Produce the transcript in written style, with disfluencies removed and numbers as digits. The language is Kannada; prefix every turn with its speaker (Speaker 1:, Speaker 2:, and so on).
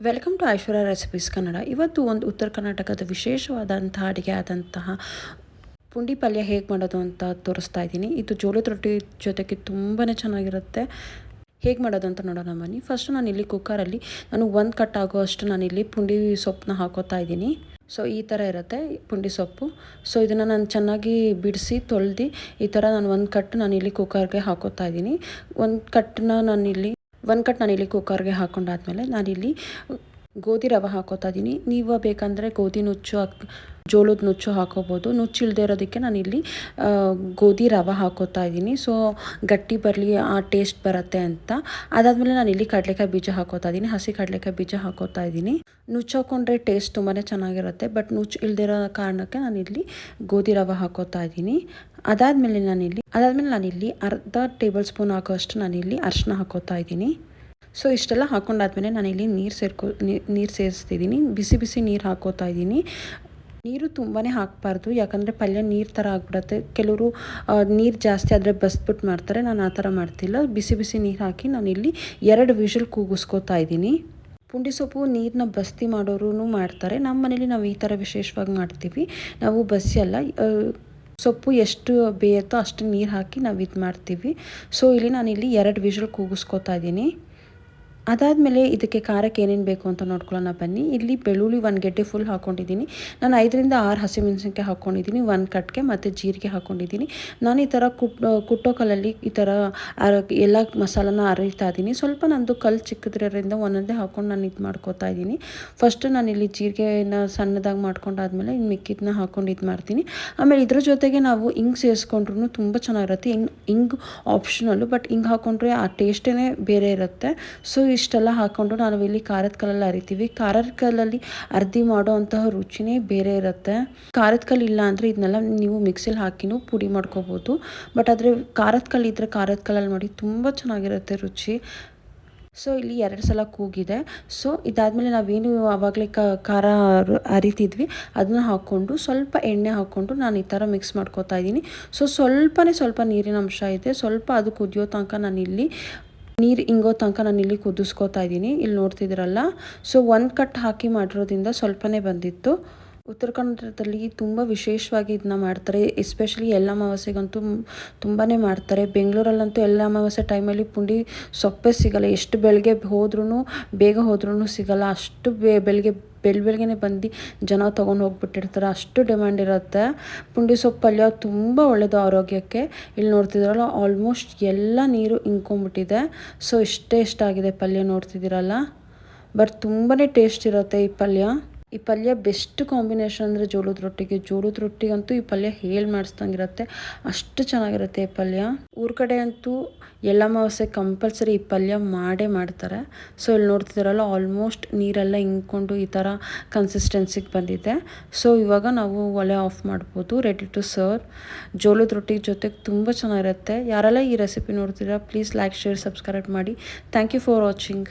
Speaker 1: Welcome to Aishwarya recipes Kannada. ಇವತ್ತು ಒಂದು ಉತ್ತರ ಕರ್ನಾಟಕದ ವಿಶೇಷವಾದಂಥ ಅಡುಗೆ ಆದಂತಹ ಪುಂಡಿ ಪಲ್ಯ ಹೇಗೆ ಮಾಡೋದು ಅಂತ ತೋರಿಸ್ತಾ ಇದ್ದೀನಿ. ಇದು ಜೋಳದ ರೊಟ್ಟಿ ಜೊತೆಗೆ ತುಂಬಾ ಚೆನ್ನಾಗಿರುತ್ತೆ. ಹೇಗೆ ಮಾಡೋದು ಅಂತ ನೋಡೋಣ ಬನ್ನಿ. ಫಸ್ಟ್ ನಾನು ಇಲ್ಲಿ ಕುಕ್ಕರಲ್ಲಿ ಒಂದು ಕಟ್ ಆಗುವಷ್ಟು ನಾನಿಲ್ಲಿ ಪುಂಡಿ ಸೊಪ್ಪನ್ನ ಹಾಕೋತಾ ಇದ್ದೀನಿ. ಸೊ ಈ ಥರ ಇರುತ್ತೆ ಪುಂಡಿ ಸೊಪ್ಪು. ಸೊ ಇದನ್ನು ನಾನು ಚೆನ್ನಾಗಿ ಬಿಡಿಸಿ ತೊಳೆದು ಈ ಥರ ಒಂದು ಕಟ್ ನಾನಿಲ್ಲಿ ಕುಕ್ಕರ್ಗೆ ಹಾಕೋತಾ ಇದ್ದೀನಿ. ಒಂದು ಕಟ್ ನಾನಿಲ್ಲಿ ಕುಕ್ಕರ್ಗೆ ಹಾಕೊಂಡಾದ್ಮೇಲೆ ನಾನಿಲ್ಲಿ ಗೋಧಿ ರವೆ ಹಾಕೋತಾ ಇದ್ದೀನಿ. ನೀವು ಬೇಕಂದರೆ ಗೋಧಿ ನುಚ್ಚು ಜೋಳದ ನುಚ್ಚು ಹಾಕೋಬೋದು. ನುಚ್ಚಿಲ್ಲದೆ ಇರೋದಕ್ಕೆ ನಾನಿಲ್ಲಿ ಗೋಧಿ ರವೆ ಹಾಕೋತಾ ಇದ್ದೀನಿ. ಸೊ ಗಟ್ಟಿ ಬರಲಿ, ಆ ಟೇಸ್ಟ್ ಬರುತ್ತೆ ಅಂತ. ಅದಾದಮೇಲೆ ನಾನಿಲ್ಲಿ ಕಡಲೆಕಾಯಿ ಬೀಜ ಹಾಕೋತಾ ಇದ್ದೀನಿ. ಹಸಿ ಕಡಲೆಕಾಯಿ ಬೀಜ ಹಾಕೋತಾ ಇದ್ದೀನಿ. ನುಚ್ಚು ಹಾಕೊಂಡ್ರೆ ಟೇಸ್ಟ್ ತುಂಬಾ ಚೆನ್ನಾಗಿರುತ್ತೆ. ಬಟ್ ನುಚ್ಚು ಇಲ್ಲದಿರೋ ಕಾರಣಕ್ಕೆ ನಾನಿಲ್ಲಿ ಗೋಧಿ ರವೆ ಹಾಕೋತಾ ಇದ್ದೀನಿ. ಅದಾದಮೇಲೆ ನಾನಿಲ್ಲಿ ಅರ್ಧ ಟೇಬಲ್ ಸ್ಪೂನ್ ಹಾಕೋಷ್ಟು ನಾನಿಲ್ಲಿ ಅರಿಶಿನ ಹಾಕೋತಾ ಇದ್ದೀನಿ. ಸೊ ಇಷ್ಟೆಲ್ಲ ಹಾಕೊಂಡಾದ್ಮೇಲೆ ನಾನಿಲ್ಲಿ ನೀರು ಸೇರಿಸ್ತಿದ್ದೀನಿ. ಬಿಸಿ ಬಿಸಿ ನೀರು ಹಾಕೋತಾ ಇದ್ದೀನಿ. ನೀರು ತುಂಬಾ ಹಾಕಬಾರ್ದು, ಯಾಕಂದರೆ ಪಲ್ಯ ನೀರು ಥರ ಆಗಿಬಿಡುತ್ತೆ. ಕೆಲವರು ನೀರು ಜಾಸ್ತಿ ಆದರೆ ಬಸ್ಬಿಟ್ಟು ಮಾಡ್ತಾರೆ. ನಾನು ಆ ಥರ ಮಾಡ್ತಿಲ್ಲ. ಬಿಸಿ ಬಿಸಿ ನೀರು ಹಾಕಿ ನಾನಿಲ್ಲಿ 2 ವಿಷಲ್ ಕೂಗಿಸ್ಕೋತಾ ಇದ್ದೀನಿ. ಪುಂಡಿ ಸೊಪ್ಪು ನೀರನ್ನ ಬಸ್ತಿ ಮಾಡೋರು ಮಾಡ್ತಾರೆ. ನಮ್ಮ ಮನೇಲಿ ನಾವು ಈ ಥರ ವಿಶೇಷವಾಗಿ ಮಾಡ್ತೀವಿ. ನಾವು ಬಸಿಯಲ್ಲ, ಸೊಪ್ಪು ಎಷ್ಟು ಬೇಯುತ್ತೋ ಅಷ್ಟು ನೀರು ಹಾಕಿ ನಾವು ಇದು ಮಾಡ್ತೀವಿ. ಸೊ ಇಲ್ಲಿ ನಾನಿಲ್ಲಿ 2 ವಿಷಲ್ ಕೂಗಿಸ್ಕೋತಾ ಇದ್ದೀನಿ. ಅದಾದಮೇಲೆ ಇದಕ್ಕೆ ಖಾರಕ್ಕೆ ಏನೇನು ಬೇಕು ಅಂತ ನೋಡ್ಕೊಳ್ಳೋಣ ಬನ್ನಿ. ಇಲ್ಲಿ ಬೆಳ್ಳುಳ್ಳಿ 1 ಗೆಡ್ಡೆ ಫುಲ್ ಹಾಕ್ಕೊಂಡಿದ್ದೀನಿ. ನಾನು 5 ರಿಂದ 6 ಹಸಿಮೆಣಸಿನ್ಕಾಯಿ ಹಾಕ್ಕೊಂಡಿದ್ದೀನಿ. 1 ಕಟ್ಗೆ ಮತ್ತು ಜೀರಿಗೆ ಹಾಕ್ಕೊಂಡಿದ್ದೀನಿ. ನಾನು ಈ ಥರ ಕುಟ್ಟೋ ಕಲ್ಲಲ್ಲಿ ಈ ಥರ ಎಲ್ಲ ಮಸಾಲನ ಅರಿತಾ ಇದ್ದೀನಿ. ಸ್ವಲ್ಪ ನಂದು ಕಲ್ಲು ಚಿಕ್ಕದ್ರಿಂದ ಒಂದೊಂದೇ ಹಾಕ್ಕೊಂಡು ನಾನು ಇದು ಮಾಡ್ಕೋತಾ ಇದ್ದೀನಿ. ಫಸ್ಟು ನಾನಿಲ್ಲಿ ಜೀರಿಗೆನ ಸಣ್ಣದಾಗಿ ಮಾಡ್ಕೊಂಡಾದ್ಮೇಲೆ ಇನ್ನು ಮಿಕ್ಕಿದನ್ನ ಹಾಕ್ಕೊಂಡು ಇದು ಮಾಡ್ತೀನಿ. ಆಮೇಲೆ ಇದ್ರ ಜೊತೆಗೆ ನಾವು ಹಿಂಗೆ ಸೇರಿಸ್ಕೊಂಡ್ರೂ ತುಂಬ ಚೆನ್ನಾಗಿರುತ್ತೆ. ಹಿಂಗೆ ಆಪ್ಷನಲ್ಲು, ಬಟ್ ಹಿಂಗೆ ಹಾಕ್ಕೊಂಡ್ರೆ ಆ ಟೇಸ್ಟೇ ಬೇರೆ ಇರುತ್ತೆ. ಸೊ ಇಷ್ಟೆಲ್ಲ ಹಾಕ್ಕೊಂಡು ನಾವು ಇಲ್ಲಿ ಖಾರದ ಕಲ್ಲಲ್ಲಿ ಅರಿತೀವಿ. ಖಾರದ ಕಲ್ಲಲ್ಲಿ ಅರ್ದಿ ಮಾಡೋ ಅಂತಹ ರುಚಿನೇ ಬೇರೆ ಇರುತ್ತೆ. ಖಾರದ ಕಲ್ಲು ಇಲ್ಲ ಅಂದರೆ ಇದನ್ನೆಲ್ಲ ನೀವು ಮಿಕ್ಸಿಲಿ ಹಾಕಿನೂ ಪುಡಿ ಮಾಡ್ಕೋಬೋದು. ಬಟ್ ಆದರೆ ಖಾರದ ಕಲ್ಲು ಇದ್ದರೆ ಖಾರದ ಕಲ್ಲಲ್ಲಿ ಮಾಡಿ ತುಂಬ ಚೆನ್ನಾಗಿರುತ್ತೆ ರುಚಿ. ಸೊ ಇಲ್ಲಿ 2 ಸಲ ಕೂಗಿದೆ. ಸೊ ಇದಾದಮೇಲೆ ನಾವೇನು ಆವಾಗಲೇ ಖಾರ ಅರಿತಿದ್ವಿ ಅದನ್ನ ಹಾಕ್ಕೊಂಡು ಸ್ವಲ್ಪ ಎಣ್ಣೆ ಹಾಕ್ಕೊಂಡು ನಾನು ಈ ಥರ ಮಿಕ್ಸ್ ಮಾಡ್ಕೋತಾ ಇದ್ದೀನಿ. ಸೊ ಸ್ವಲ್ಪ ನೀರಿನ ಅಂಶ ಇದೆ. ಸ್ವಲ್ಪ ಅದು ಕುದಿಯೋ ತನಕ ನೀರು ಇಂಗೋ ತನಕ ನಾನಿಲ್ಲಿ ಕುದಿಸ್ಕೋತಾ ಇದ್ದೀನಿ. ಇಲ್ಲಿ ನೋಡ್ತಿದ್ದೀರಲ್ಲ. ಸೊ 1 ಕಟ್ ಹಾಕಿ ಮಾಡಿರೋದ್ರಿಂದ ಸ್ವಲ್ಪನೇ ಬಂದಿತ್ತು. ಉತ್ತರ ಕನ್ನಡದಲ್ಲಿ ತುಂಬ ವಿಶೇಷವಾಗಿ ಇದನ್ನ ಮಾಡ್ತಾರೆ. ಎಸ್ಪೆಷಲಿ ಅಮಾವಾಸ್ಯೆಗಂತೂ ತುಂಬಾ ಮಾಡ್ತಾರೆ. ಬೆಂಗಳೂರಲ್ಲಂತೂ ಅಮಾವಾಸ್ಯೆ ಟೈಮಲ್ಲಿ ಪುಂಡಿ ಸೊಪ್ಪೇ ಸಿಗಲ್ಲ. ಎಷ್ಟು ಬೇಗ ಹೋದ್ರೂ ಸಿಗಲ್ಲ. ಅಷ್ಟು ಬೆಳಗ್ಗೆನೇ ಬಂದು ಜನ ತೊಗೊಂಡು ಹೋಗ್ಬಿಟ್ಟಿರ್ತಾರೆ. ಅಷ್ಟು ಡಿಮ್ಯಾಂಡ್ ಇರುತ್ತೆ. ಪುಂಡಿ ಸೊಪ್ಪು ಪಲ್ಯ ತುಂಬ ಒಳ್ಳೆಯದು ಆರೋಗ್ಯಕ್ಕೆ. ಇಲ್ಲಿ ನೋಡ್ತಿದ್ದೀರಲ್ಲ, ಆಲ್ಮೋಸ್ಟ್ ಎಲ್ಲ ನೀರು ಇಂಗ್ಕೊಂಬಿಟ್ಟಿದೆ. ಸೊ ಇಷ್ಟಾಗಿದೆ ಪಲ್ಯ ನೋಡ್ತಿದ್ದೀರಲ್ಲ. ಬಟ್ ತುಂಬಾ ಟೇಸ್ಟ್ ಇರುತ್ತೆ ಈ ಪಲ್ಯ ಬೆಸ್ಟ್ ಕಾಂಬಿನೇಷನ್ ಅಂದರೆ ಜೋಳದ ರೊಟ್ಟಿಗಂತೂ ಈ ಪಲ್ಯ ಮಾಡಿಸ್ದಂಗಿರುತ್ತೆ. ಅಷ್ಟು ಚೆನ್ನಾಗಿರುತ್ತೆ ಈ ಪಲ್ಯ. ಊರ ಕಡೆ ಅಂತೂ ಅಮಾವಾಸ್ಯೆ ಕಂಪಲ್ಸರಿ ಈ ಪಲ್ಯ ಮಾಡೇ ಮಾಡ್ತಾರೆ. ಸೊ ಇಲ್ಲಿ ನೋಡ್ತಿದ್ದಾರಲ್ಲ, ಆಲ್ಮೋಸ್ಟ್ ನೀರೆಲ್ಲ ಇಂಗ್ಕೊಂಡು ಈ ಥರ ಕನ್ಸಿಸ್ಟೆನ್ಸಿಗೆ ಬಂದಿದೆ. ಸೊ ಇವಾಗ ನಾವು ಒಲೆ ಆಫ್ ಮಾಡ್ಬೋದು. Ready to serve. ಜೋಳದ ರೊಟ್ಟಿ ಜೊತೆಗೆ ತುಂಬ ಚೆನ್ನಾಗಿರುತ್ತೆ. ಯಾರೆಲ್ಲ ಈ ರೆಸಿಪಿ ನೋಡ್ತೀರಾ ಪ್ಲೀಸ್ ಲೈಕ್, ಶೇರ್, ಸಬ್ಸ್ಕ್ರೈಬ್ ಮಾಡಿ. Thank you for watching.